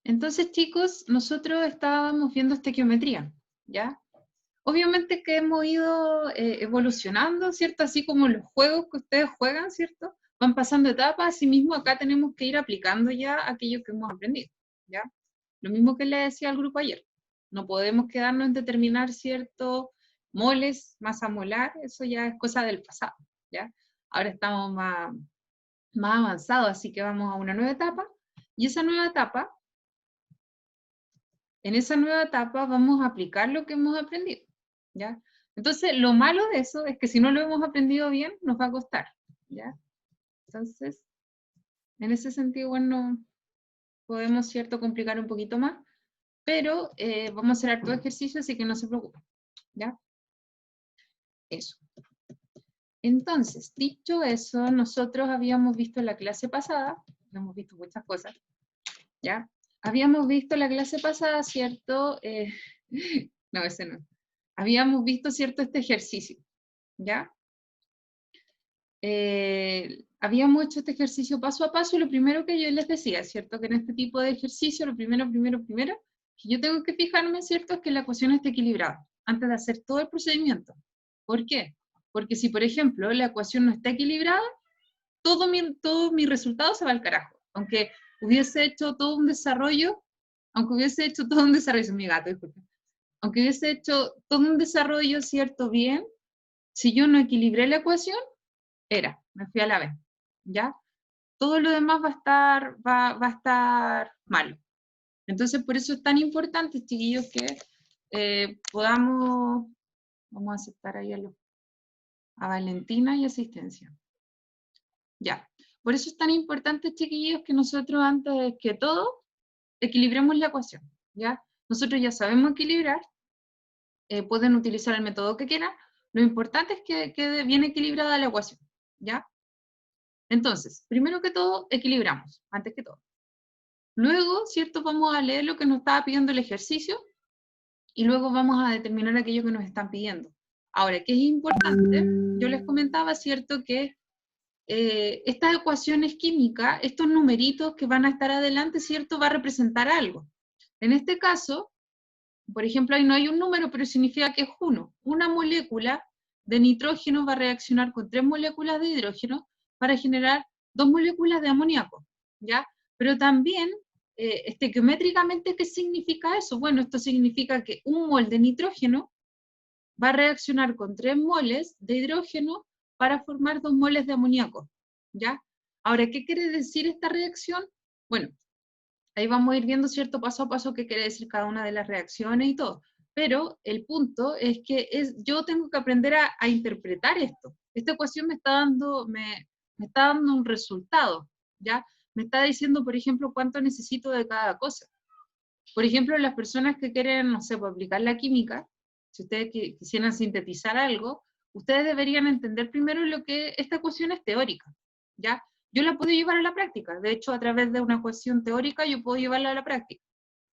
Entonces, chicos, nosotros estábamos viendo estequiometría, ¿ya? Obviamente que hemos ido evolucionando, ¿cierto? Así como los juegos que ustedes juegan, ¿cierto? Van pasando etapas, así mismo acá tenemos que ir aplicando ya aquello que hemos aprendido, ¿ya? Lo mismo que le decía al grupo ayer. No podemos quedarnos en determinar, ¿cierto? Moles, masa molar, eso ya es cosa del pasado, ¿ya? Ahora estamos más avanzados, así que vamos a una nueva etapa. Y esa nueva etapa, en esa nueva etapa vamos a aplicar lo que hemos aprendido, ¿ya? Entonces, lo malo de eso es que si no lo hemos aprendido bien, nos va a costar, ¿ya? Entonces, en ese sentido, bueno, podemos, ¿cierto?, complicar un poquito más, pero vamos a hacer harto ejercicio, así que no se preocupen, ¿ya? Eso. Entonces, dicho eso, nosotros habíamos visto en la clase pasada, hemos visto muchas cosas, ¿ya? Habíamos visto la clase pasada, ¿cierto? No, ese no. Habíamos visto, ¿cierto?, este ejercicio, ¿ya? Habíamos hecho este ejercicio paso a paso, y lo primero que yo les decía, ¿cierto? Que en este tipo de ejercicio, lo primero, que yo tengo que fijarme, ¿cierto?, es que la ecuación esté equilibrada, antes de hacer todo el procedimiento. ¿Por qué? Porque si, por ejemplo, la ecuación no está equilibrada, todo mi resultado se va al carajo. Aunque hubiese hecho todo un desarrollo, es mi gato, disculpe. Aunque hubiese hecho todo un desarrollo, ¿cierto?, bien, si yo no equilibré la ecuación, me fui a la B, ¿ya? Todo lo demás va a estar malo. Entonces, por eso es tan importante, chiquillos, que vamos a aceptar ahí a Valentina y asistencia. Ya. Por eso es tan importante, chiquillos, que nosotros antes de que todo, equilibremos la ecuación, ¿ya? Nosotros ya sabemos equilibrar, pueden utilizar el método que quieran, lo importante es que quede bien equilibrada la ecuación, ¿ya? Entonces, primero que todo, equilibramos, antes que todo. Luego, ¿cierto? Vamos a leer lo que nos estaba pidiendo el ejercicio, y luego vamos a determinar aquello que nos están pidiendo. Ahora, ¿qué es importante? Yo les comentaba, ¿cierto?, que estas ecuaciones químicas, estos numeritos que van a estar adelante, ¿cierto?, va a representar algo. En este caso, por ejemplo, ahí no hay un número, pero significa que es 1. Una molécula de nitrógeno va a reaccionar con 3 moléculas de hidrógeno para generar 2 moléculas de amoníaco, ¿ya? Pero también, estequiométricamente, ¿qué significa eso? Bueno, esto significa que un mol de nitrógeno va a reaccionar con 3 moles de hidrógeno para formar 2 moles de amoníaco, ¿ya? Ahora, ¿qué quiere decir esta reacción? Bueno, ahí vamos a ir viendo, ¿cierto?, paso a paso qué quiere decir cada una de las reacciones y todo. Pero el punto es que yo tengo que aprender a interpretar esto. Esta ecuación me está dando un resultado, ¿ya? Me está diciendo, por ejemplo, cuánto necesito de cada cosa. Por ejemplo, las personas que quieren, no sé, pues, aplicar la química, si ustedes quisieran sintetizar algo, ustedes deberían entender primero lo que esta ecuación es teórica, ¿ya? Yo la puedo llevar a la práctica, de hecho, a través de una ecuación teórica yo puedo llevarla a la práctica,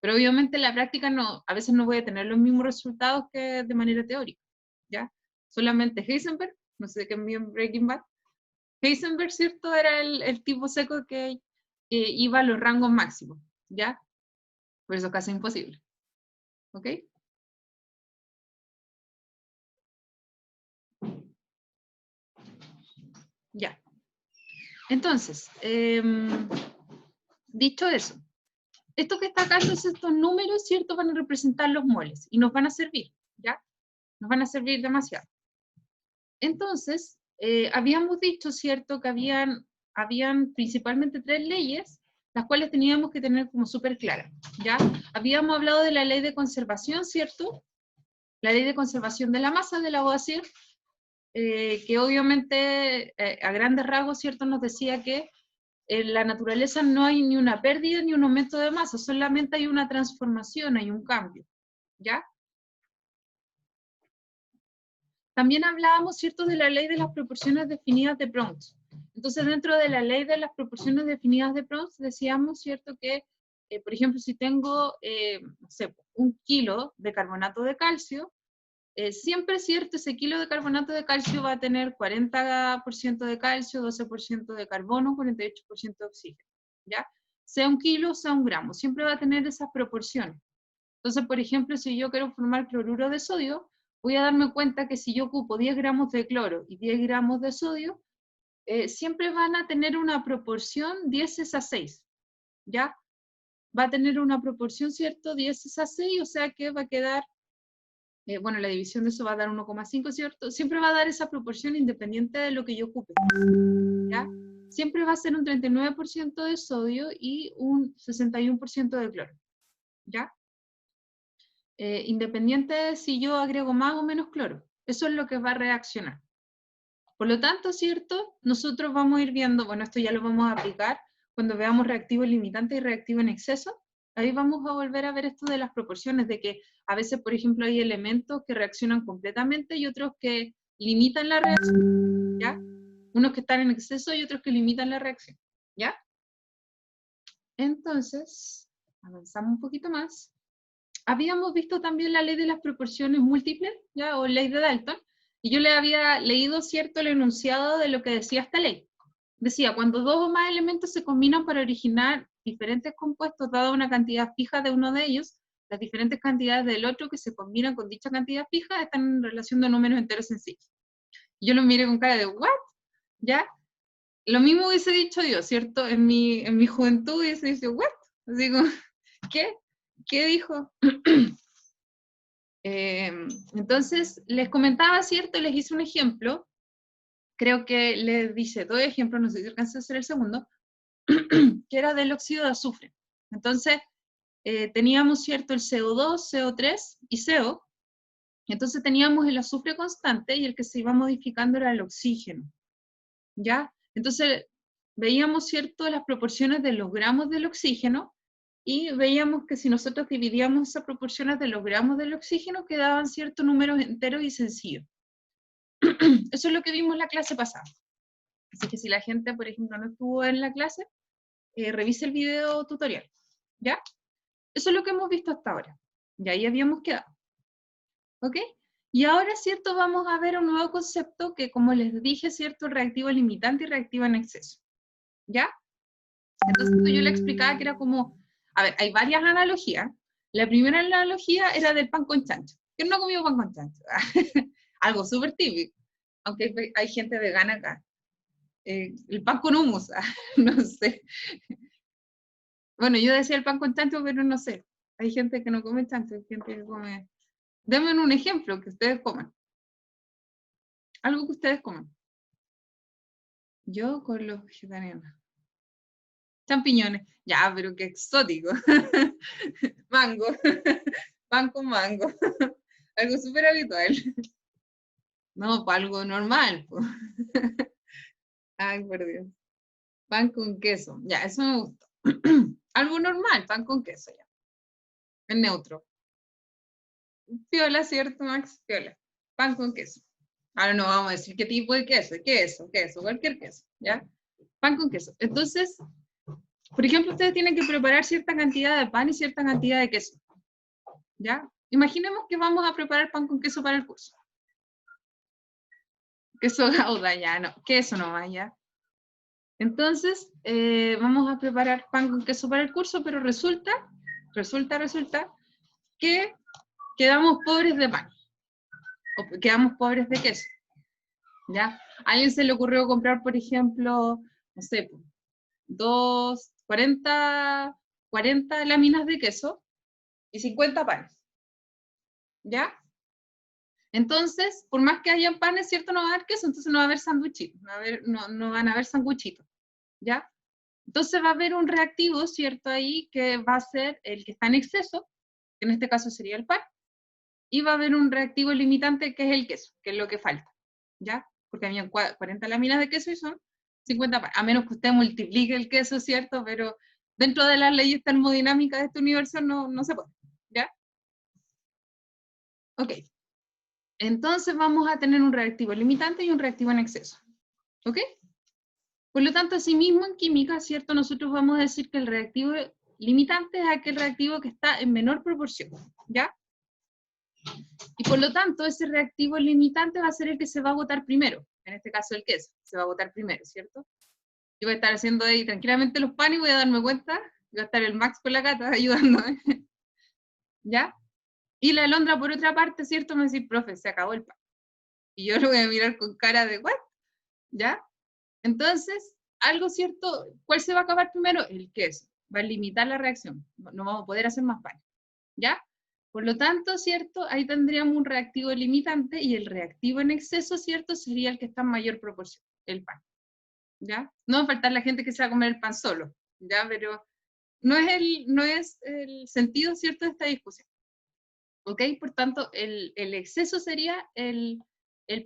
pero obviamente en la práctica no, a veces no voy a tener los mismos resultados que de manera teórica, ¿ya? Solamente Heisenberg, no sé qué es mi Breaking Bad, Heisenberg, ¿cierto?, era el tipo seco que iba a los rangos máximos, ¿ya? Por eso es casi imposible. ¿Ok? Ya. Entonces, dicho eso, esto que está acá, entonces estos números, ¿cierto?, van a representar los moles y nos van a servir, ¿ya? Nos van a servir demasiado. Entonces, habíamos dicho, ¿cierto?, que habían principalmente 3 leyes, las cuales teníamos que tener como súper claras, ¿ya? Habíamos hablado de la ley de conservación, ¿cierto? La ley de conservación de la masa de Lavoisier, que obviamente a grandes rasgos, ¿cierto?, nos decía que en la naturaleza no hay ni una pérdida ni un aumento de masa, solamente hay una transformación, hay un cambio, ¿ya? También hablábamos, ¿cierto?, de la ley de las proporciones definidas de Proust. Entonces, dentro de la ley de las proporciones definidas de Proust, decíamos, ¿cierto?, que, por ejemplo, si tengo, no sé, 1 kilo de carbonato de calcio, siempre es cierto, ese kilo de carbonato de calcio va a tener 40% de calcio, 12% de carbono, 48% de oxígeno, ¿ya? sea 1 kilo, sea 1 gramo, siempre va a tener esas proporciones. Entonces, por ejemplo, si yo quiero formar cloruro de sodio, voy a darme cuenta que si yo ocupo 10 gramos de cloro y 10 gramos de sodio, siempre van a tener una proporción 10⁻⁶, ¿ya? Va a tener una proporción, ¿cierto? 10⁻⁶, o sea que va a quedar, bueno, la división de eso va a dar 1,5, ¿cierto? Siempre va a dar esa proporción independiente de lo que yo ocupe, ¿ya? Siempre va a ser un 39% de sodio y un 61% de cloro, ¿ya? Independiente de si yo agrego más o menos cloro. Eso es lo que va a reaccionar. Por lo tanto, ¿cierto? Nosotros vamos a ir viendo, bueno, esto ya lo vamos a aplicar cuando veamos reactivo limitante y reactivo en exceso. Ahí vamos a volver a ver esto de las proporciones, de que a veces, por ejemplo, hay elementos que reaccionan completamente y otros que limitan la reacción, ¿ya? Unos que están en exceso y otros que limitan la reacción, ¿ya? Entonces, avanzamos un poquito más. Habíamos visto también la ley de las proporciones múltiples, ¿ya? O ley de Dalton, y yo le había leído, ¿cierto?, el enunciado de lo que decía esta ley. Decía, cuando 2 o más elementos se combinan para originar diferentes compuestos, dada una cantidad fija de uno de ellos, las diferentes cantidades del otro que se combinan con dicha cantidad fija están en relación de números enteros sencillos. Yo lo miré con cara de, ¿what? ¿Ya? Lo mismo hubiese dicho yo, ¿cierto? En mi juventud hubiese dicho, ¿what? Así como, ¿qué? ¿Qué dijo? Entonces, les comentaba, ¿cierto? Les hice un ejemplo. Creo que les dice 2 ejemplos, no sé si alcancé a hacer el segundo, que era del óxido de azufre. Entonces, teníamos, ¿cierto? El CO2, CO3 y CO. Entonces teníamos el azufre constante y el que se iba modificando era el oxígeno. ¿Ya? Entonces, veíamos, ¿cierto?, las proporciones de los gramos del oxígeno y veíamos que si nosotros dividíamos esas proporciones de los gramos del oxígeno, quedaban ciertos números enteros y sencillos. Eso es lo que vimos en la clase pasada. Así que si la gente, por ejemplo, no estuvo en la clase, revise el video tutorial, ¿ya? Eso es lo que hemos visto hasta ahora. Y ahí habíamos quedado. ¿Ok? Y ahora, ¿cierto? Vamos a ver un nuevo concepto que, como les dije, ¿cierto? Reactivo limitante y reactivo en exceso. ¿Ya? Entonces yo le explicaba que era como, a ver, hay varias analogías. La primera analogía era del pan con chancho. ¿Quién no ha comido pan con chancho? Algo súper típico, aunque hay gente vegana acá. El pan con hummus, no sé. Bueno, yo decía el pan con chancho, pero no sé. Hay gente que no come chancho, hay gente que come... Denme un ejemplo que ustedes coman. Algo que ustedes coman. Yo con los vegetarianos. Champiñones. Ya, pero qué exótico. Mango. Pan con mango. Algo súper habitual. No, para algo normal. Po. Ay, por Dios. Pan con queso. Ya, eso me gustó. Algo normal, pan con queso ya. Es neutro. Piola, ¿cierto, Max? Piola. Pan con queso. Ahora no vamos a decir qué tipo de queso. Queso, cualquier queso, ¿ya? Pan con queso. Entonces, por ejemplo, ustedes tienen que preparar cierta cantidad de pan y cierta cantidad de queso, ¿ya? Imaginemos que vamos a preparar pan con queso para el curso. Queso gouda, ya, no. Queso nomás, ya. Entonces, vamos a preparar pan con queso para el curso, pero resulta que quedamos pobres de pan. O quedamos pobres de queso. ¿Ya? A alguien se le ocurrió comprar, por ejemplo, no sé, 40 láminas de queso y 50 panes. ¿Ya? Entonces, por más que hayan panes, ¿cierto? No va a haber queso, entonces no va a haber sanduchitos, no van a haber sanguchitos. ¿Ya? Entonces va a haber un reactivo, ¿cierto? Ahí que va a ser el que está en exceso, que en este caso sería el pan, y va a haber un reactivo limitante que es el queso, que es lo que falta. ¿Ya? Porque habían 40 láminas de queso y son 50 panes, a menos que usted multiplique el queso, ¿cierto? Pero dentro de las leyes termodinámicas de este universo no se puede, ¿ya? Ok. Entonces vamos a tener un reactivo limitante y un reactivo en exceso, ¿ok? Por lo tanto, asimismo en química, ¿cierto? Nosotros vamos a decir que el reactivo limitante es aquel reactivo que está en menor proporción, ¿ya? Y por lo tanto, ese reactivo limitante va a ser el que se va a agotar primero, en este caso el queso, se va a agotar primero, ¿cierto? Yo voy a estar haciendo ahí tranquilamente los panes y voy a darme cuenta Va a estar el Max con la Cata ayudándome. ¿Ya? Y la alondra, por otra parte, ¿cierto? Me va a decir, profe, se acabó el pan. Y yo lo voy a mirar con cara de, ¿what? ¿Ya? Entonces, algo cierto, ¿cuál se va a acabar primero? El queso. Va a limitar la reacción. No vamos a poder hacer más pan. ¿Ya? Por lo tanto, ¿cierto? Ahí tendríamos un reactivo limitante y el reactivo en exceso, ¿cierto? Sería el que está en mayor proporción, el pan. ¿Ya? No va a faltar la gente que se va a comer el pan solo, ¿ya? Pero no es el sentido, ¿cierto?, de esta discusión. ¿Ok? Por tanto, el exceso sería el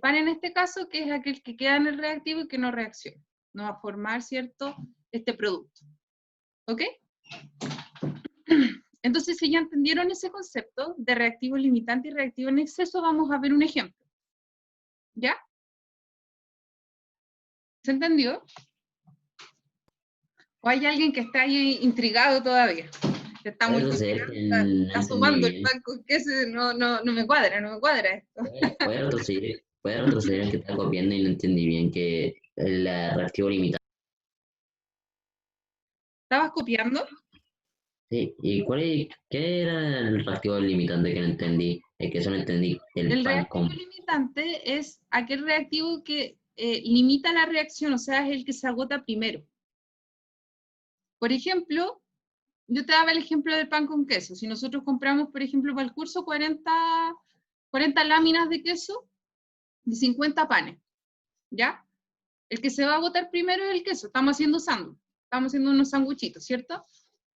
pan en este caso, que es aquel que queda en el reactivo y que no reacciona. No va a formar, ¿cierto?, este producto. ¿Ok? Entonces, si ya entendieron ese concepto de reactivo limitante y reactivo en exceso, vamos a ver un ejemplo. ¿Ya? ¿Se entendió? ¿O hay alguien que está ahí intrigado todavía? Que está muy Retroceder que no está entendí sumando el bien. pan con queso, no me cuadra, no me cuadra esto. Puede retroceder en que está copiando y no entendí bien que el reactivo limitante. ¿Estabas copiando? Sí, ¿y qué era el reactivo limitante que no entendí? Es que eso no entendí. El El pan reactivo con. limitante es aquel reactivo que limita la reacción, o sea, es el que se agota primero. Por ejemplo, yo te daba el ejemplo del pan con queso. Si nosotros compramos, por ejemplo, para el curso 40 láminas de queso de 50 panes, ¿ya? El que se va a agotar primero es el queso. Estamos haciendo sándwich, estamos haciendo unos sanguchitos, ¿cierto?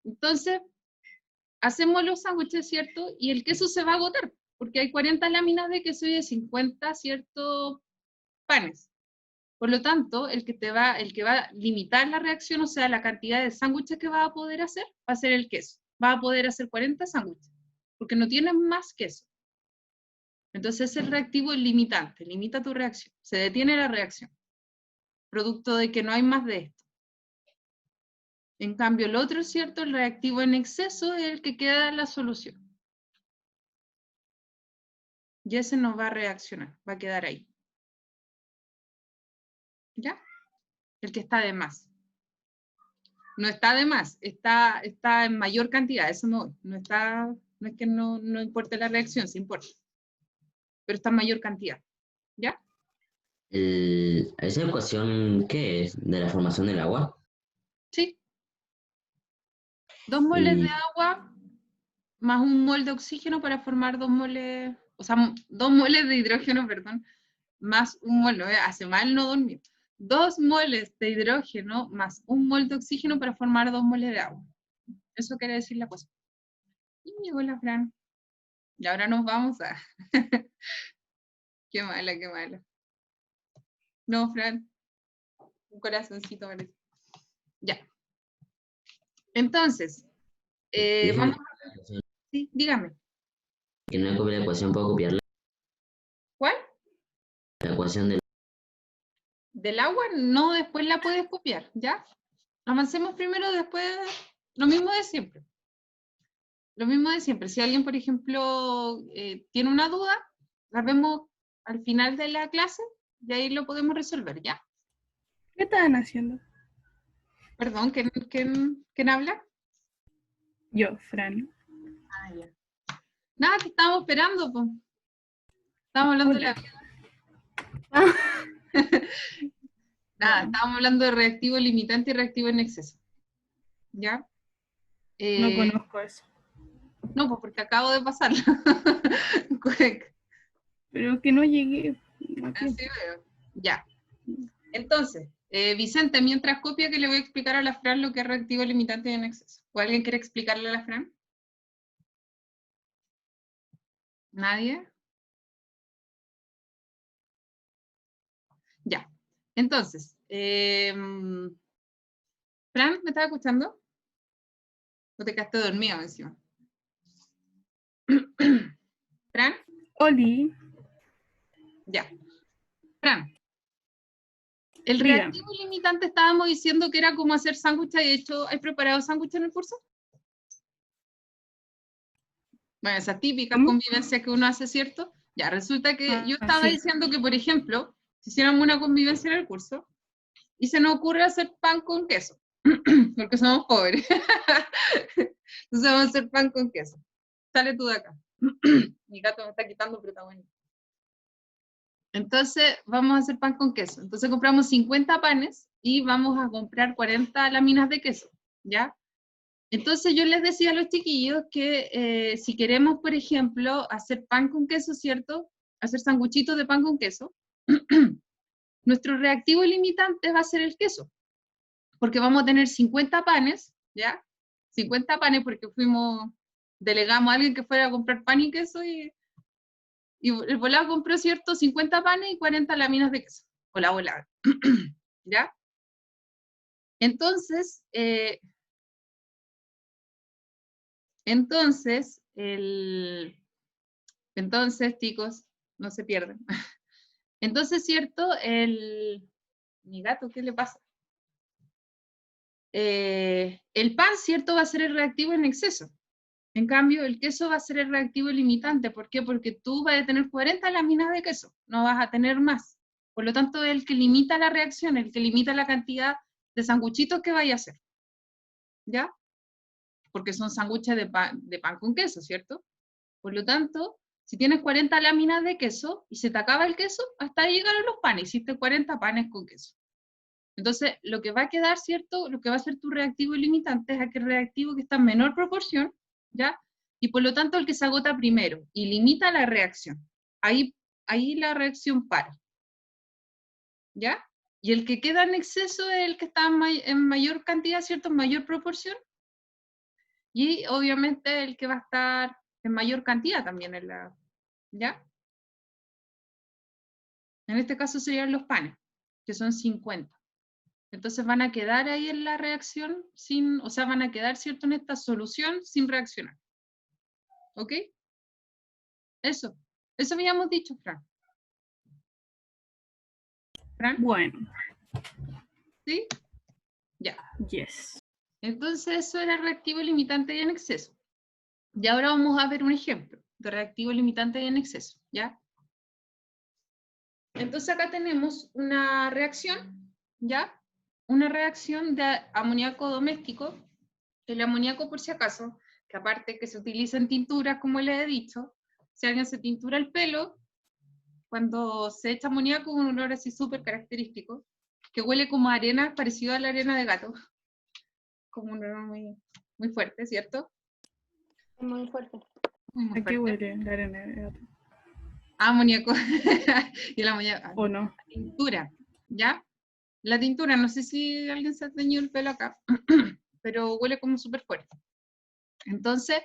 Entonces, hacemos los sándwiches, ¿cierto? Y el queso se va a agotar, porque hay 40 láminas de queso y de 50, ¿cierto?, panes. Por lo tanto, el que va a limitar la reacción, o sea, la cantidad de sándwiches que va a poder hacer, va a ser el queso. Va a poder hacer 40 sándwiches, porque no tienes más queso. Entonces, el reactivo es limitante, limita tu reacción. Se detiene la reacción, producto de que no hay más de esto. En cambio, el otro, ¿cierto? El reactivo en exceso es el que queda en la solución. Y ese no va a reaccionar, va a quedar ahí. ¿Ya? El que está de más. No está de más, está en mayor cantidad, eso no es que no importe la reacción, sí importa, pero está en mayor cantidad, ¿ya? ¿Esa ecuación qué es? ¿De la formación del agua? Sí, 2 moles de Y agua más 1 mol de oxígeno para formar 2 moles, o sea, 2 moles de hidrógeno, perdón, más 1 mol, hace mal no dormir. 2 moles de hidrógeno más 1 mol de oxígeno para formar 2 moles de agua. Eso quiere decir la cosa. Y llegó la Fran. Y ahora nos vamos a... Qué mala, qué mala. No, Fran, un corazoncito parece. Ya. Entonces, déjame vamos a... Sí, dígame. que no copie la ecuación, puedo copiarla. ¿Cuál? La ecuación del. Del agua, no, después la puedes copiar, ¿ya? Avancemos primero, después lo mismo de siempre. Lo mismo de siempre. Si alguien, por ejemplo, tiene una duda, la vemos al final de la clase y ahí lo podemos resolver, ¿ya? ¿Qué estaban haciendo? Perdón, ¿quién habla? Yo, Fran. Ah, ya. Nada, te estábamos esperando, pues. Estábamos hablando de Hola. la... Nada, estábamos hablando de reactivo limitante y reactivo en exceso. ¿Ya? No conozco eso. No, pues porque acabo de pasarlo. Correcto. Pero que no llegué. Así veo. Ya. Entonces, Vicente, mientras copia que le voy a explicar a la Fran lo que es reactivo limitante y en exceso. ¿O alguien quiere explicarle a la Fran? ¿Nadie? Ya. Entonces, Fran, ¿me estás escuchando? ¿O te quedaste dormido encima? ¿Fran? Oli. Ya. Fran, el Diga. reactivo limitante estábamos diciendo que era como hacer sándwiches. De hecho, ¿has preparado sándwiches en el curso? Bueno, esa típica ¿Cómo? convivencia que uno hace, ¿cierto? Ya, resulta que yo estaba sí. diciendo que, por ejemplo, si hiciéramos una convivencia en el curso y se nos ocurre hacer pan con queso, porque somos pobres. Entonces vamos a hacer pan con queso. Sale tú de acá. Mi gato me está quitando protagonismo. Entonces vamos a hacer pan con queso. Entonces compramos 50 panes y vamos a comprar 40 láminas de queso, ¿ya? Entonces yo les decía a los chiquillos que si queremos, por ejemplo, hacer pan con queso, ¿cierto? Hacer sanguchitos de pan con queso, nuestro reactivo limitante va a ser el queso, porque vamos a tener 50 panes, ¿ya? 50 panes porque delegamos a alguien que fuera a comprar pan y queso y el volado compró, ¿cierto? 50 panes y 40 láminas de queso. Volado. ¿Ya? Entonces, chicos, no se pierden. Entonces, ¿cierto? Mi gato, ¿qué le pasa? El pan, ¿cierto? Va a ser el reactivo en exceso. En cambio, el queso va a ser el reactivo limitante. ¿Por qué? Porque tú vas a tener 40 láminas de queso, no vas a tener más. Por lo tanto, el que limita la reacción, el que limita la cantidad de sanguchitos que vaya a hacer. ¿Ya? Porque son sándwiches de pan con queso, ¿cierto? Por lo tanto, si tienes 40 láminas de queso y se te acaba el queso, hasta ahí llegaron los panes, hiciste 40 panes con queso. Entonces, lo que va a quedar, ¿cierto? Lo que va a ser tu reactivo limitante es aquel reactivo que está en menor proporción, ¿ya? Y por lo tanto, el que se agota primero y limita la reacción. Ahí la reacción para. ¿Ya? Y el que queda en exceso es el que está en mayor cantidad, ¿cierto? En mayor proporción. Y obviamente el que va a estar en mayor cantidad también en la, ¿ya? En este caso serían los panes, que son 50. Entonces van a quedar ahí en la reacción o sea, van a quedar, ¿cierto? En esta solución sin reaccionar. ¿Ok? Eso habíamos dicho, Fran. ¿Fran? Bueno. ¿Sí? Ya. Yes. Entonces eso era reactivo limitante y en exceso. Y ahora vamos a ver un ejemplo de reactivo limitante y en exceso, ¿ya? Entonces acá tenemos una reacción, ¿ya? Una reacción de amoníaco doméstico. El amoníaco, por si acaso, que aparte que se utiliza en tinturas, como les he dicho, si alguien se tintura el pelo, cuando se echa amoníaco, un olor así súper característico, que huele como arena, parecido a la arena de gato. Como un olor muy, muy fuerte, ¿cierto? Muy fuerte. ¿A qué huele la arena de gato? Amoníaco. Y el amoníaco. ¿O no? La tintura, ¿ya? La tintura, no sé si alguien se ha teñido el pelo acá, pero huele como súper fuerte. Entonces,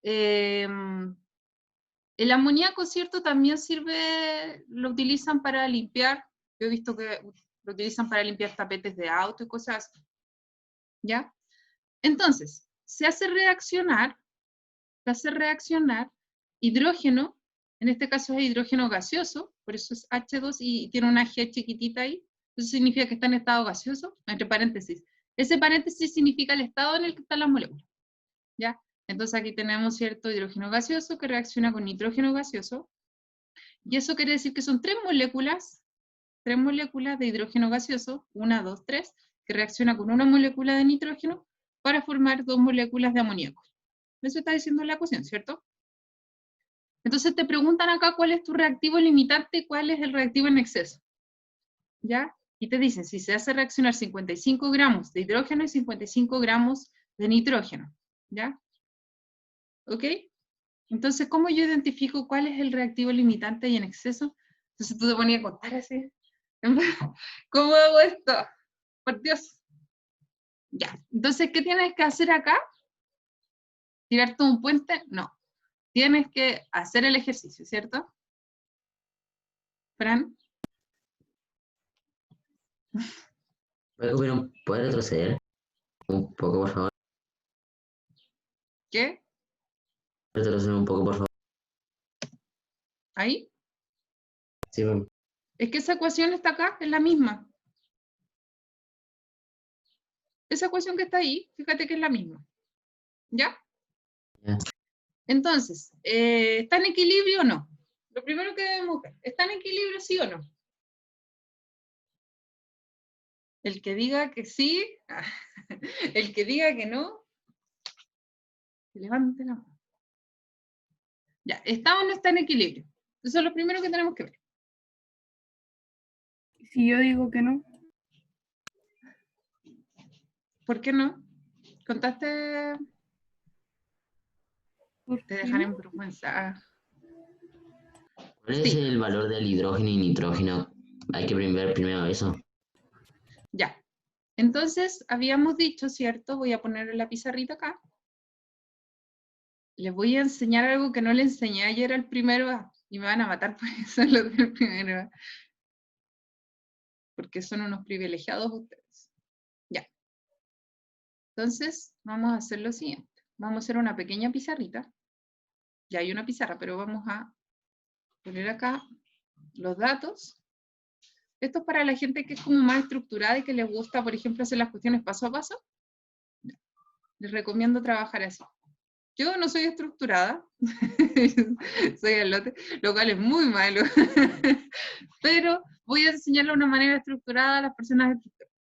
el amoníaco, ¿cierto? También sirve, lo utilizan para limpiar. Yo he visto que lo utilizan para limpiar tapetes de auto y cosas así. ¿Ya? Entonces, se hace reaccionar hidrógeno, en este caso es hidrógeno gaseoso, por eso es H2 y tiene una G chiquitita ahí. Eso significa que está en estado gaseoso, entre paréntesis. Ese paréntesis significa el estado en el que están las moléculas. ¿Ya? Entonces aquí tenemos cierto hidrógeno gaseoso que reacciona con nitrógeno gaseoso. Y eso quiere decir que son tres moléculas de hidrógeno gaseoso, 1, 2, 3, que reacciona con una molécula de nitrógeno para formar 2 moléculas de amoníaco. Eso está diciendo la ecuación, ¿cierto? Entonces te preguntan acá cuál es tu reactivo limitante y cuál es el reactivo en exceso. ¿Ya? Y te dicen, si se hace reaccionar 55 gramos de hidrógeno y 55 gramos de nitrógeno. ¿Ya? ¿Ok? Entonces, ¿cómo yo identifico cuál es el reactivo limitante y en exceso? Entonces tú te ponías a contar así. ¿Cómo hago esto? Por Dios. Ya. Entonces, ¿qué tienes que hacer acá? ¿Tirarte un puente? No. Tienes que hacer el ejercicio, ¿cierto? Fran. ¿Puede retroceder un poco, por favor? ¿Qué? Retroceder un poco, por favor. ¿Ahí? Sí, bueno. Es que esa ecuación está acá, es la misma. Esa ecuación que está ahí, fíjate que es la misma. ¿Ya? Ya. Entonces, ¿está en equilibrio o no? Lo primero que debemos ver, ¿está en equilibrio sí o no? El que diga que sí, el que diga que no, levante la mano. Ya, ¿está o no está en equilibrio? Eso es lo primero que tenemos que ver. Si yo digo que no, ¿Por qué no? ¿Contaste? ¿por Te qué dejan no? en vergüenza. ¿Cuál es el valor del hidrógeno y nitrógeno? Hay que ver primero eso. Ya. Entonces, habíamos dicho, ¿cierto? Voy a poner la pizarrita acá. Les voy a enseñar algo que no le enseñé ayer al primero A. Y me van a matar por eso los del primero A. Porque son unos privilegiados ustedes. Ya. Entonces, vamos a hacer lo siguiente. Vamos a hacer una pequeña pizarrita. Ya hay una pizarra, pero vamos a poner acá los datos. Esto es para la gente que es como más estructurada y que les gusta, por ejemplo, hacer las cuestiones paso a paso. Les recomiendo trabajar así. Yo no soy estructurada, soy al lote, lo cual es muy malo, pero voy a enseñarle una manera estructurada a las personas estructuradas.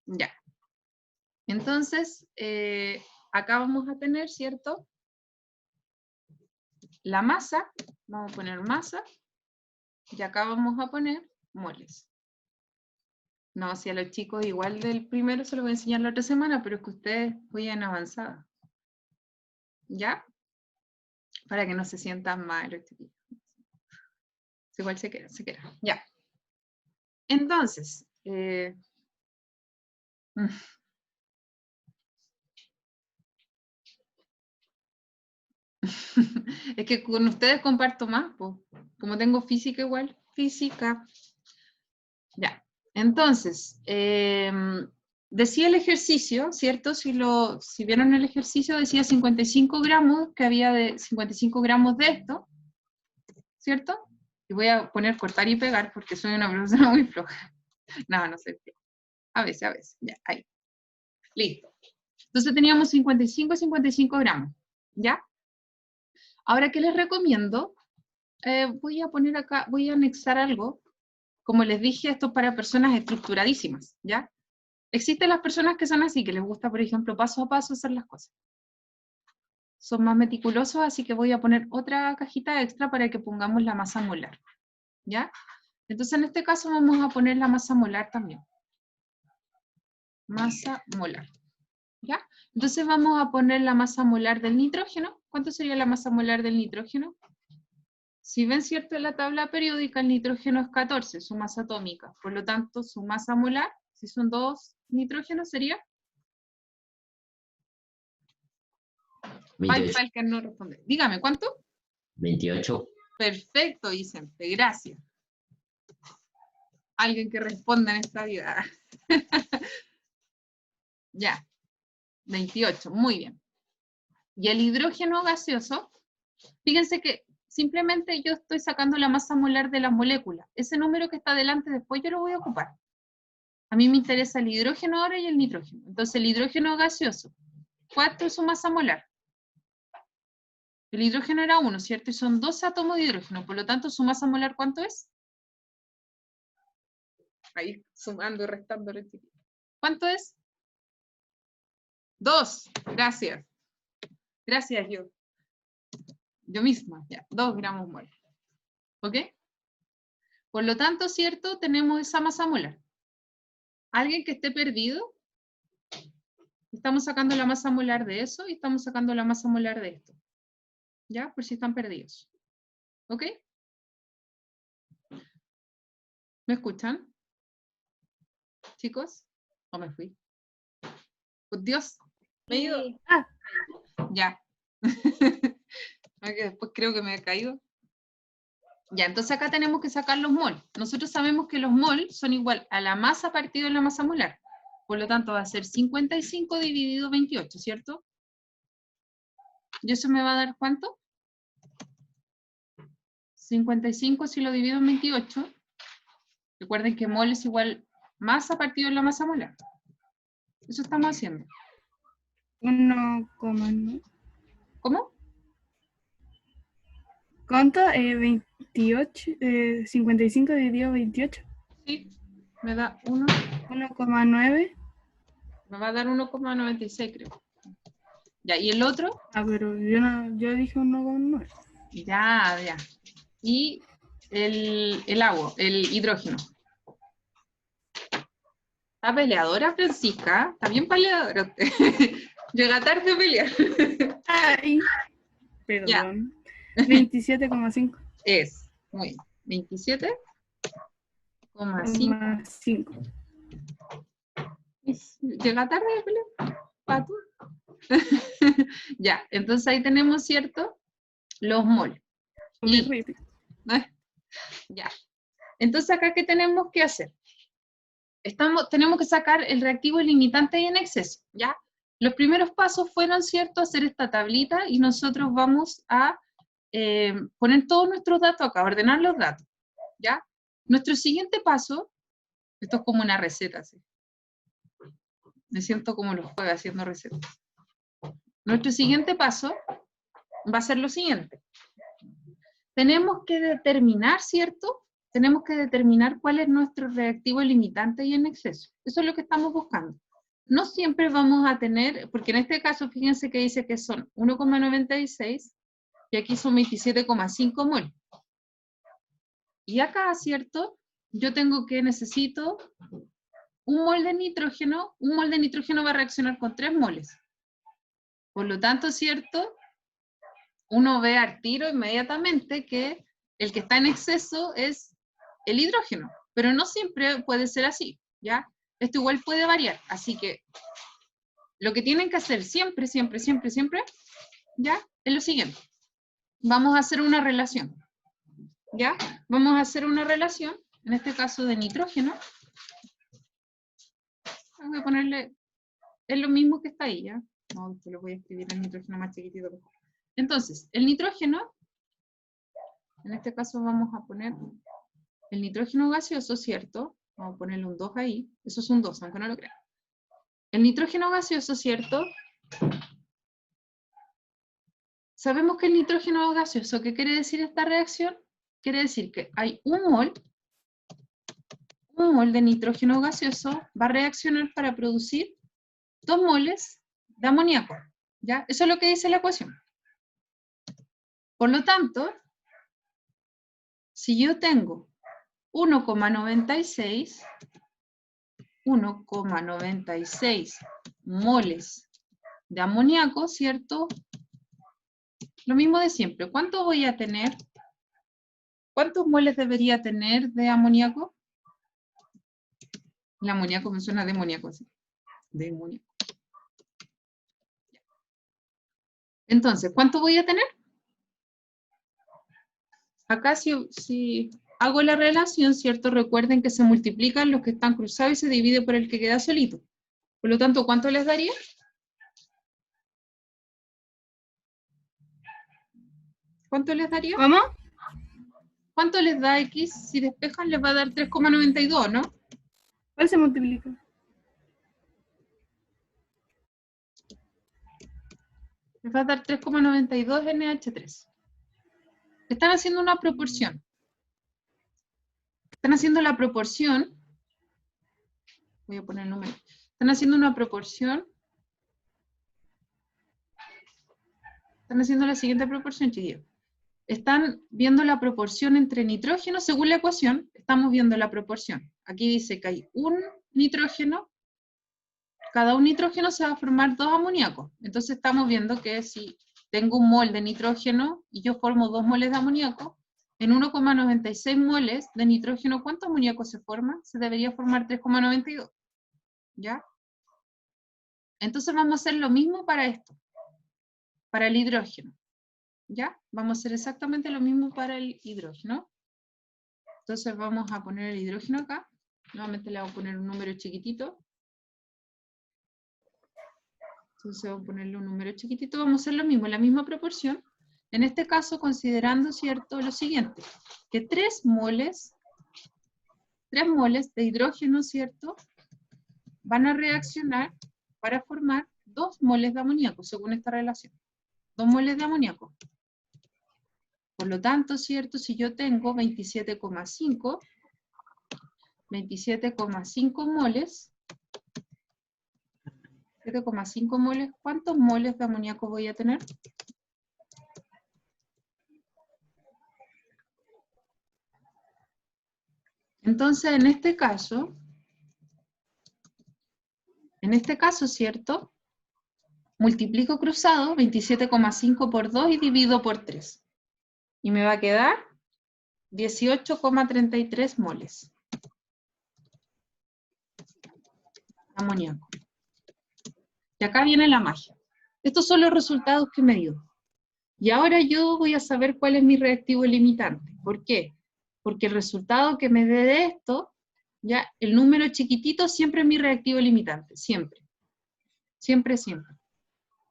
Ya. Entonces, acá vamos a tener, ¿cierto? La masa, vamos a poner masa, y acá vamos a poner moles. No, si a los chicos igual del primero se lo voy a enseñar la otra semana, pero es que ustedes vayan avanzada. ¿Ya? Para que no se sientan mal. Igual se queda, se queda. Ya. Entonces, es que con ustedes comparto más, pues. Como tengo física igual, física. Ya. Entonces, decía el ejercicio, ¿cierto? Si vieron el ejercicio, decía 55 gramos, que había de 55 gramos de esto, ¿cierto? Y voy a poner cortar y pegar porque soy una persona muy floja. No, no sé. A veces. Ya, ahí. Listo. Entonces teníamos 55 y 55 gramos, ¿ya? Ahora, ¿qué les recomiendo? Voy a poner acá, voy a anexar algo. Como les dije, esto es para personas estructuradísimas, ¿ya? Existen las personas que son así, que les gusta, por ejemplo, paso a paso hacer las cosas. Son más meticulosos, así que voy a poner otra cajita extra para que pongamos la masa molar, ¿ya? Entonces, en este caso vamos a poner la masa molar también. Masa molar, ¿ya? Entonces vamos a poner la masa molar del nitrógeno. ¿Cuánto sería la masa molar del nitrógeno? Si ven, ¿cierto? En la tabla periódica el nitrógeno es 14, su masa atómica. Por lo tanto, su masa molar, si son 2 nitrógenos, sería... 28. que no responde. Dígame, ¿cuánto? 28. Perfecto, Vicente, gracias. Alguien que responda en esta vida. Ya, 28, muy bien. Y el hidrógeno gaseoso, fíjense que simplemente yo estoy sacando la masa molar de las moléculas. Ese número que está adelante después yo lo voy a ocupar. A mí me interesa el hidrógeno ahora y el nitrógeno. Entonces el hidrógeno gaseoso, ¿cuánto es su masa molar? El hidrógeno era 1, ¿cierto? Y son 2 átomos de hidrógeno, por lo tanto su masa molar, ¿cuánto es? Ahí, sumando y restando. ¿Cuánto es? 2, gracias. Gracias, yo. Yo misma, ya, 2 gramos mol. ¿Ok? Por lo tanto, ¿cierto? Tenemos esa masa molar. ¿Alguien que esté perdido? Estamos sacando la masa molar de eso y estamos sacando la masa molar de esto. ¿Ya? Por si están perdidos. ¿Ok? ¿Me escuchan? ¿Chicos? ¿O me fui? ¡Oh, Dios! ¿Me he ido? Sí. Ya. Después creo que me he caído. Ya, entonces acá tenemos que sacar los mol. Nosotros sabemos que los mol son igual a la masa partido en la masa molar. Por lo tanto, va a ser 55 dividido 28, ¿cierto? ¿Y eso me va a dar cuánto? 55 si lo divido en 28. Recuerden que mol es igual masa partido en la masa molar. Eso estamos haciendo. 1,9. ¿Cómo? ¿Cuánto? 28, 55 dividido 28. Sí, Me da 1, 1,9. me va a dar 1,96 creo. Ya, ¿y el otro? Ah, pero yo dije 1,9. Ya, ya. Y el agua, el hidrógeno. Está peleadora, Francisca. Está bien peleadora usted. Llega tarde a pelear. Ay, Ya. perdón. 27,5. Es, muy bien. 27,5. 5. Llega tarde a pelear. Pato. Ya, entonces ahí tenemos, ¿cierto? Los moles. Listo. Ya. Entonces acá, ¿qué tenemos que hacer? Tenemos que sacar el reactivo limitante y en exceso, ¿ya? Los primeros pasos fueron, ¿cierto?, hacer esta tablita y nosotros vamos a poner todos nuestros datos acá, ordenar los datos, ¿ya? Nuestro siguiente paso, esto es como una receta, ¿sí? Me siento como los jueves haciendo recetas. Nuestro siguiente paso va a ser lo siguiente. Tenemos que determinar, ¿cierto?, tenemos que determinar cuál es nuestro reactivo limitante y en exceso. Eso es lo que estamos buscando. No siempre vamos a tener, porque en este caso, fíjense que dice que son 1,96 y aquí son 27,5 mol. Y acá, ¿cierto? Yo necesito un mol de nitrógeno va a reaccionar con 3 moles. Por lo tanto, ¿cierto? Uno ve al tiro inmediatamente que el que está en exceso es el hidrógeno, pero no siempre puede ser así, ¿ya? Esto igual puede variar, así que lo que tienen que hacer siempre, ¿ya? Es lo siguiente. Vamos a hacer una relación, ¿ya? Vamos a hacer una relación, en este caso de nitrógeno. Voy a ponerle, es lo mismo que está ahí, ¿ya? No, esto lo voy a escribir en nitrógeno más chiquitito. Entonces, el nitrógeno, en este caso vamos a poner el nitrógeno gaseoso, ¿cierto? Vamos a ponerle un 2 ahí. Eso es un 2, aunque no lo crean. El nitrógeno gaseoso, ¿cierto? Sabemos que el nitrógeno gaseoso, ¿qué quiere decir esta reacción? Quiere decir que hay un mol de nitrógeno gaseoso va a reaccionar para producir 2 moles de amoníaco, ¿ya? Eso es lo que dice la ecuación. Por lo tanto, si yo tengo 1,96 moles de amoníaco, ¿cierto? Lo mismo de siempre. ¿Cuánto voy a tener? ¿Cuántos moles debería tener de amoníaco? El amoníaco me suena de amoníaco, ¿sí? De amoníaco. Entonces, ¿cuánto voy a tener? Acá si hago la relación, ¿cierto? Recuerden que se multiplican los que están cruzados y se divide por el que queda solito. Por lo tanto, ¿cuánto les daría? ¿Cuánto les daría? ¿Cómo? ¿Cuánto les da X? Si despejan les va a dar 3,92, ¿no? ¿Cuál se multiplica? Les va a dar 3,92 NH3. Están haciendo una proporción. Están haciendo la proporción. Voy a poner el número. Están haciendo una proporción. Están haciendo la siguiente proporción, chiquillos. Están viendo la proporción entre nitrógeno, según la ecuación, estamos viendo la proporción. Aquí dice que hay un nitrógeno, cada un nitrógeno se va a formar 2 amoníacos. Entonces estamos viendo que si tengo un mol de nitrógeno y yo formo 2 moles de amoníaco, en 1,96 moles de nitrógeno, ¿cuántos amoníacos se forman? Se debería formar 3,92. ¿Ya? Entonces vamos a hacer lo mismo para esto, para el hidrógeno. ¿Ya? Vamos a hacer exactamente lo mismo para el hidrógeno. Entonces vamos a poner el hidrógeno acá. Nuevamente le voy a poner un número chiquitito. Entonces vamos a ponerle un número chiquitito. Vamos a hacer lo mismo, la misma proporción. En este caso, considerando, ¿cierto?, lo siguiente. Que 3 moles de hidrógeno, ¿cierto?, van a reaccionar para formar 2 moles de amoníaco, según esta relación. 2 moles de amoníaco. Por lo tanto, ¿cierto? Si yo tengo 27,5 27,5 moles. 7,5 moles. ¿Cuántos moles de amoníaco voy a tener? Entonces, en este caso, ¿cierto? Multiplico cruzado 27,5 por 2 y divido por 3. Y me va a quedar 18,33 moles. Amoníaco. Y acá viene la magia. Estos son los resultados que me dio. Y ahora yo voy a saber cuál es mi reactivo limitante. ¿Por qué? Porque el resultado que me dé de esto, ya el número chiquitito siempre es mi reactivo limitante. Siempre. Siempre, siempre.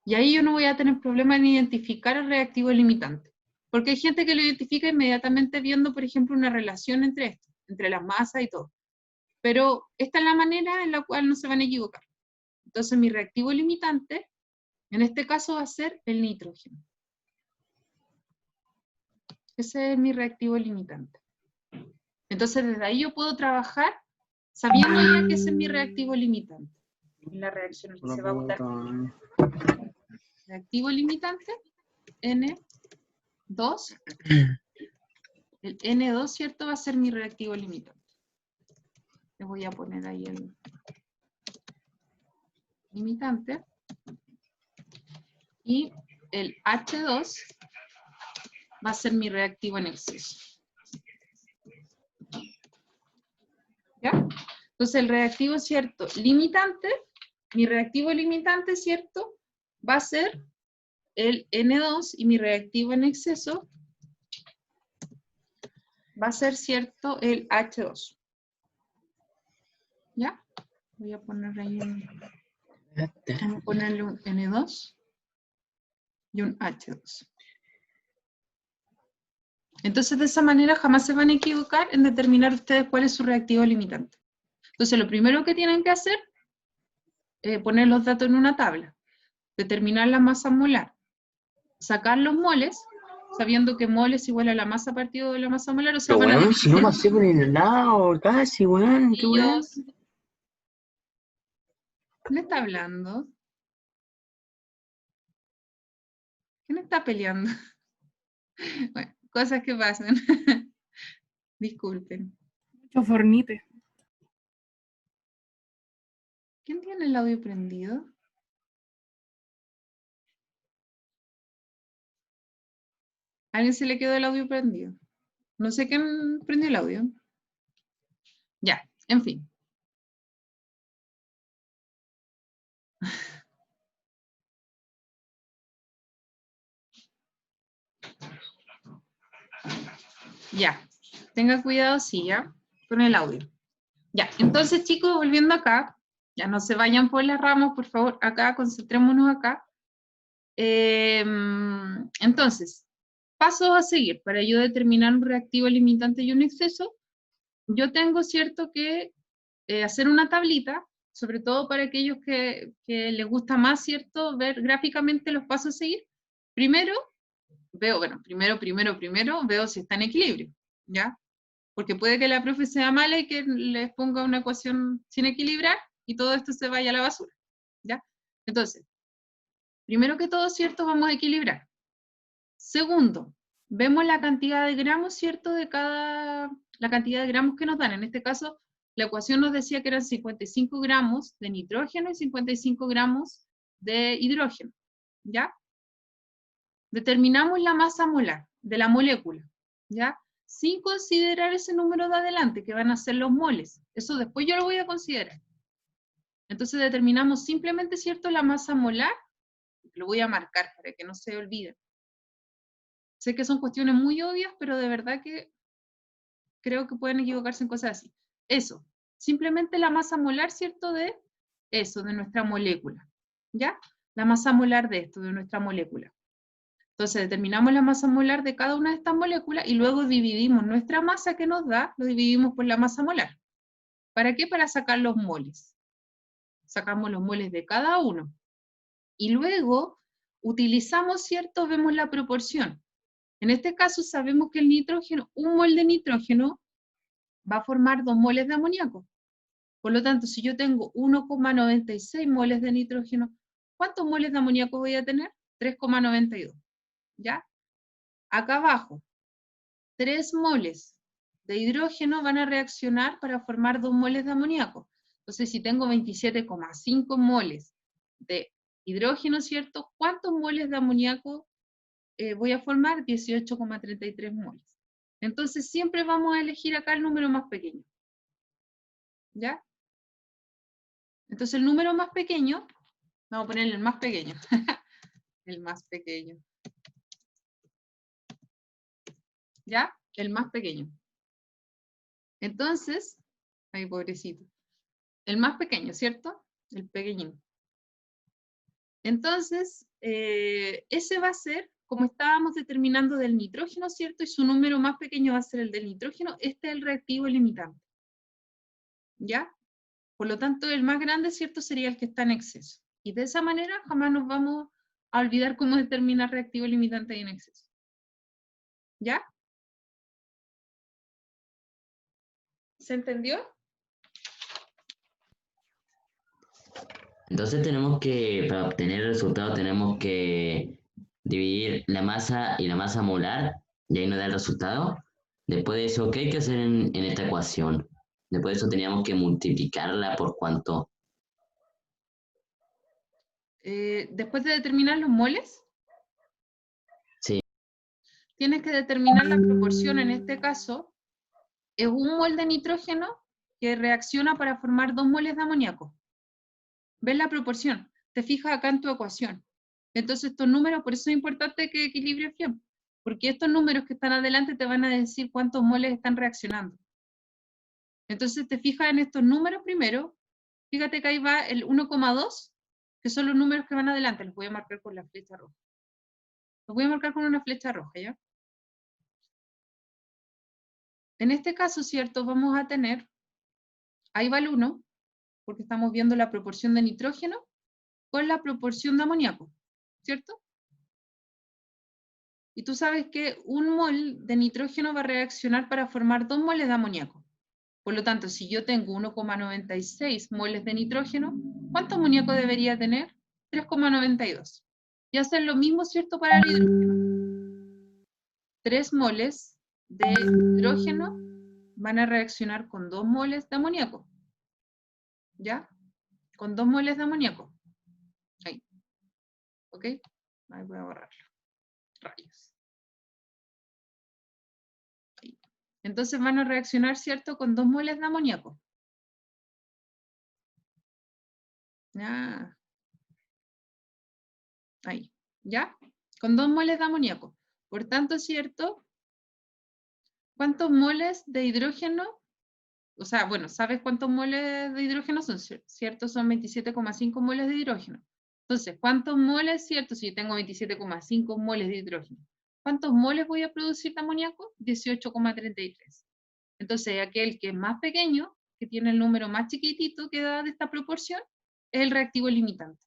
Y ahí yo no voy a tener problema en identificar el reactivo limitante. Porque hay gente que lo identifica inmediatamente viendo, por ejemplo, una relación entre esto, entre las masas y todo. Pero esta es la manera en la cual no se van a equivocar. Entonces mi reactivo limitante, en este caso va a ser el nitrógeno. Ese es mi reactivo limitante. Entonces desde ahí yo puedo trabajar sabiendo ya que ese es mi reactivo limitante. En la reacción que se va a botar. Reactivo limitante, N2. El N2, ¿cierto? Va a ser mi reactivo limitante. Le voy a poner ahí el limitante. Y el H2 va a ser mi reactivo en exceso. ¿Ya? Entonces el reactivo, ¿cierto? Limitante, mi reactivo limitante, ¿cierto? Va a ser el N2 y mi reactivo en exceso va a ser, ¿cierto? El H2. ¿Ya? Voy a poner ahí vamos a ponerle un N2 y un H2. Entonces, de esa manera jamás se van a equivocar en determinar ustedes cuál es su reactivo limitante. Entonces, lo primero que tienen que hacer es poner los datos en una tabla, determinar la masa molar, sacar los moles, sabiendo que mol es igual a la masa partido de la masa molar, o sea, Pero van a weón, si no dividir pasé por el lado, casi, weón, qué weón. ellos. ¿Quién está hablando? ¿Quién está peleando? Bueno, cosas que pasan. Disculpen. Mucho fornite. ¿Quién tiene el audio prendido? ¿A alguien se le quedó el audio prendido? No sé quién prendió el audio. Ya, en fin. Ya, tenga cuidado, sí, ya, con el audio. Ya, entonces chicos, volviendo acá, ya no se vayan por las ramas, por favor, acá, concentrémonos acá. Entonces, pasos a seguir para yo determinar un reactivo limitante y un exceso. Yo tengo, cierto, que hacer una tablita, sobre todo para aquellos que les gusta más, cierto, ver gráficamente los pasos a seguir. Primero, veo, bueno, primero veo si está en equilibrio, ¿ya? Porque puede que la profe sea mala y que les ponga una ecuación sin equilibrar y todo esto se vaya a la basura, ¿ya? Entonces, primero que todo, ¿cierto? Vamos a equilibrar. Segundo, vemos la cantidad de gramos, ¿cierto? De la cantidad de gramos que nos dan. En este caso, la ecuación nos decía que eran 55 gramos de nitrógeno y 55 gramos de hidrógeno, ¿ya? Determinamos la masa molar de la molécula, ¿ya? Sin considerar ese número de adelante, que van a ser los moles. Eso después yo lo voy a considerar. Entonces determinamos simplemente, ¿cierto?, la masa molar. Lo voy a marcar para que no se olviden. Sé que son cuestiones muy obvias, pero de verdad que creo que pueden equivocarse en cosas así. Eso, simplemente la masa molar, ¿cierto?, de eso, de nuestra molécula, ¿ya? La masa molar de esto, de nuestra molécula. Entonces determinamos la masa molar de cada una de estas moléculas y luego dividimos nuestra masa que nos da, lo dividimos por la masa molar. ¿Para qué? Para sacar los moles. Sacamos los moles de cada uno. Y luego utilizamos, ¿cierto? Vemos la proporción. En este caso sabemos que el nitrógeno, un mol de nitrógeno va a formar 2 moles de amoníaco. Por lo tanto, si yo tengo 1,96 moles de nitrógeno, ¿cuántos moles de amoníaco voy a tener? 3,92. ¿Ya? Acá abajo, 3 moles de hidrógeno van a reaccionar para formar 2 moles de amoníaco. Entonces, si tengo 27,5 moles de hidrógeno, ¿cierto? ¿Cuántos moles de amoníaco voy a formar? 18,33 moles. Entonces, siempre vamos a elegir acá el número más pequeño. ¿Ya? Entonces, el número más pequeño, vamos a ponerle el más pequeño. El más pequeño. ¿Ya? El más pequeño. Entonces, ay, pobrecito. El más pequeño, ¿cierto? El pequeñín. Entonces, ese va a ser, como estábamos determinando del nitrógeno, ¿cierto? Y su número más pequeño va a ser el del nitrógeno. Este es el reactivo limitante. ¿Ya? Por lo tanto, el más grande, ¿cierto? Sería el que está en exceso. Y de esa manera jamás nos vamos a olvidar cómo determinar reactivo limitante y en exceso. ¿Ya? ¿Se entendió? Entonces para obtener el resultado tenemos que dividir la masa y la masa molar, y ahí nos da el resultado. Después de eso, ¿qué hay que hacer en esta ecuación? Después de eso teníamos que multiplicarla por cuánto. Después de determinar los moles, Sí. tienes que determinar la proporción. En este caso, es 1 mol de nitrógeno que reacciona para formar 2 moles de amoníaco. ¿Ves la proporción? Te fijas acá en tu ecuación. Entonces estos números, por eso es importante que equilibres bien, porque estos números que están adelante te van a decir cuántos moles están reaccionando. Entonces te fijas en estos números primero, fíjate que ahí va el 1,2, que son los números que van adelante, los voy a marcar con la flecha roja. Los voy a marcar con una flecha roja, ¿ya? En este caso, ¿cierto? Vamos a tener, ahí va el 1, porque estamos viendo la proporción de nitrógeno con la proporción de amoníaco, ¿cierto? Y tú sabes que 1 mol de nitrógeno va a reaccionar para formar 2 moles de amoníaco. Por lo tanto, si yo tengo 1,96 moles de nitrógeno, ¿cuánto amoníaco debería tener? 3,92. Y hacer lo mismo, ¿cierto? Para el hidrógeno. 3 moles de hidrógeno van a reaccionar con 2 moles de amoníaco. ¿Ya? Con 2 moles de amoníaco. Ahí. ¿Ok? Ahí voy a borrarlo. Rayos. Ahí. Entonces van a reaccionar, ¿cierto? Con 2 moles de amoníaco. ¿Ya? Ahí. ¿Ya? Con 2 moles de amoníaco. Por tanto, ¿cierto? ¿Cuántos moles de hidrógeno? O sea, bueno, ¿sabes cuántos moles de hidrógeno son? ¿Cierto? Son 27,5 moles de hidrógeno. Entonces, ¿cuántos moles, cierto? Si yo tengo 27,5 moles de hidrógeno, ¿cuántos moles voy a producir de amoníaco? 18,33. Entonces, aquel que es más pequeño, que tiene el número más chiquitito que da de esta proporción, es el reactivo limitante.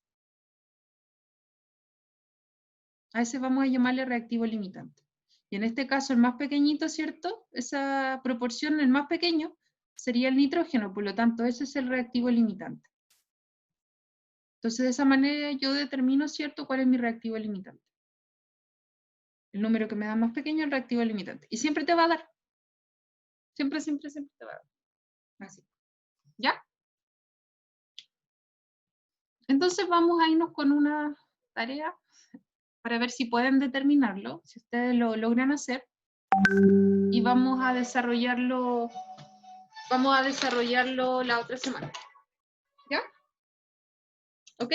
A ese vamos a llamarle reactivo limitante. Y en este caso, el más pequeñito, ¿cierto? Esa proporción, el más pequeño, sería el nitrógeno, por lo tanto, ese es el reactivo limitante. Entonces, de esa manera yo determino, ¿cierto?, cuál es mi reactivo limitante. El número que me da más pequeño es el reactivo limitante. Y siempre te va a dar. Siempre, siempre, siempre te va a dar. Así. ¿Ya? Entonces vamos a irnos con una tarea para ver si pueden determinarlo, si ustedes lo logran hacer. Y vamos a desarrollarlo la otra semana. ¿Ya? ¿Ok?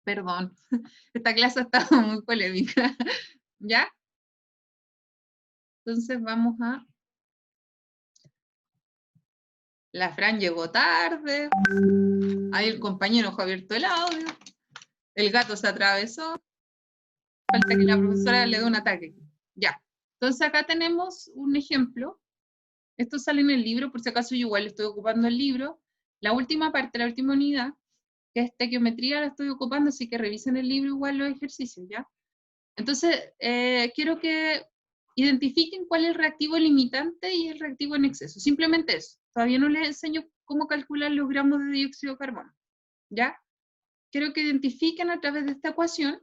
Perdón, esta clase está muy polémica. ¿Ya? Entonces vamos a... La Fran llegó tarde. Ahí el compañero dejó abierto el audio. El gato se atravesó. Falta que la profesora le dé un ataque. Ya. Entonces acá tenemos un ejemplo. Esto sale en el libro, por si acaso yo igual estoy ocupando el libro. La última parte, la última unidad, que es estequiometría, la estoy ocupando, así que revisen el libro igual los ejercicios, ¿ya? Entonces, quiero que identifiquen cuál es el reactivo limitante y el reactivo en exceso. Simplemente eso. Todavía no les enseño cómo calcular los gramos de dióxido de carbono. ¿Ya? Quiero que identifiquen a través de esta ecuación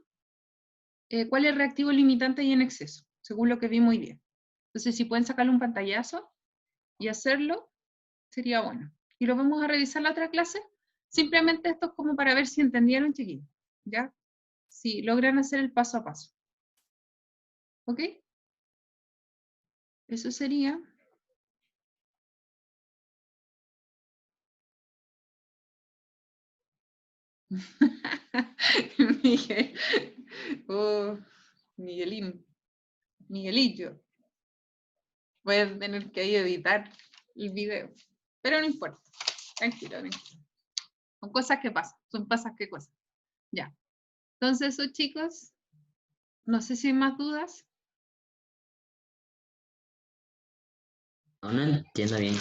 cuál es el reactivo limitante y en exceso, según lo que vi muy bien. Entonces, si pueden sacarle un pantallazo y hacerlo, sería bueno. Y lo vamos a revisar la otra clase. Simplemente esto es como para ver si entendieron, chiquillos. ¿Ya? Si logran hacer el paso a paso. ¿Ok? Eso sería. Miguel. Oh, Miguelín. Miguelillo. Voy a tener que ahí editar el video. Pero no importa. Tranquilo, tranquilo. Son cosas que pasan. Son pasas que cosas. Ya. Entonces, eso, chicos. No sé si hay más dudas. No entiendo bien.